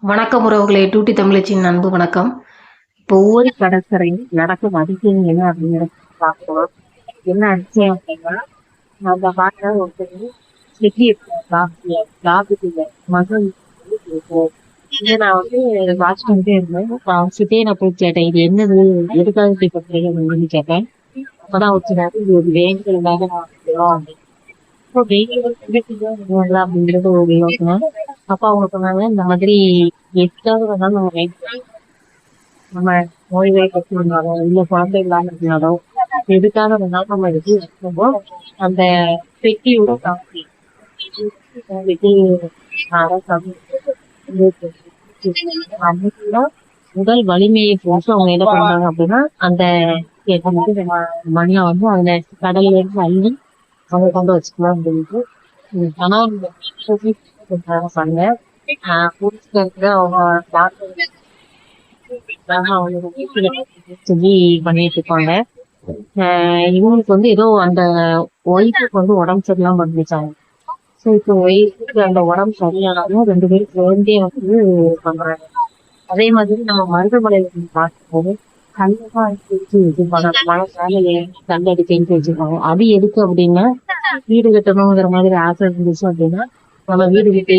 வணக்கம் உறவுகளே, டூட்டி தமிழச்சியின் அன்பு வணக்கம். இப்போ ஒவ்வொரு கடற்கரையும் நடக்கும் அதிசயம் என்ன அப்படிங்கிறத பார்க்கலாம். என்ன அதிசயம் அப்படின்னா, அந்த பாட்டில் ஒருத்தர் செட்டி காப்பிட்டு மகள் இருக்கும். இதை நான் வாட்ச் பண்ணிட்டே இருந்தேன். சிட்டையை நான் போய் கேட்டேன், இது என்னது, எதுக்காக இப்படி பண்றீங்க அப்படின்னு கேட்டேன். அப்பதான் வச்சுருக்காரு, இது ஒரு வேண்டுதலுக்காக நான் செய்யறோம் அப்படின்னு. இப்போ அப்படிங்கிறது ஒரு யோசனை. அப்பா அவங்க சொன்னாங்க, இந்த மாதிரி எதுக்காக வேணாலும் நம்ம நோய்களை பற்றி இருந்தாலும் இல்ல குழந்தை இல்லாம இருந்தாலும் எதுக்காக வேணாலும் நம்ம எடுத்து வச்சுக்கோம். அந்த பெட்டியோட காப்பி வந்துட்டு அன்னைக்குதான் உடல் வலிமையை பொறுத்து அவங்க என்ன பண்றாங்க அப்படின்னா, அந்த மண்ணை அதுல கடல்ல இருந்து அள்ளி அவங்க கொண்டு வச்சுக்கலாம் அப்படின்ட்டு கணவன் பண்ண அவங்க சொல்லி பண்ணிட்டு இருப்பாங்க. இவங்களுக்கு ஏதோ அந்த ஒய்ஃபுக்கு உடம்பு சரியில்லாம பண்ணிச்சாங்க. ஸோ இப்போ ஒய்ஃபுக்கு அந்த உடம்பு சரியானாலும் 2 பேரும் சேர்ந்தே பண்றாங்க. அதே மாதிரி நம்ம மருதமலையில பார்க்கும்போது கண்டிப்பா வச்சிருப்பாங்க. மழை கல்லடி செஞ்சு வச்சிருப்பாங்க. அது எதுக்கு அப்படின்னா, வீடு கட்டணுங்கிற மாதிரி ஆசை இருந்துச்சு அப்படின்னா நம்ம வீடு கிட்டே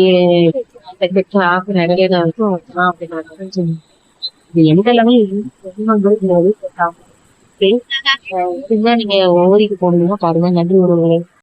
ஆசை நிறைய இருக்கும் அப்படின்னு இது எந்த லெவலில் நீங்க ஓவரிக்கு போனீங்கன்னா பாருங்க. நன்றி உறவுகளே.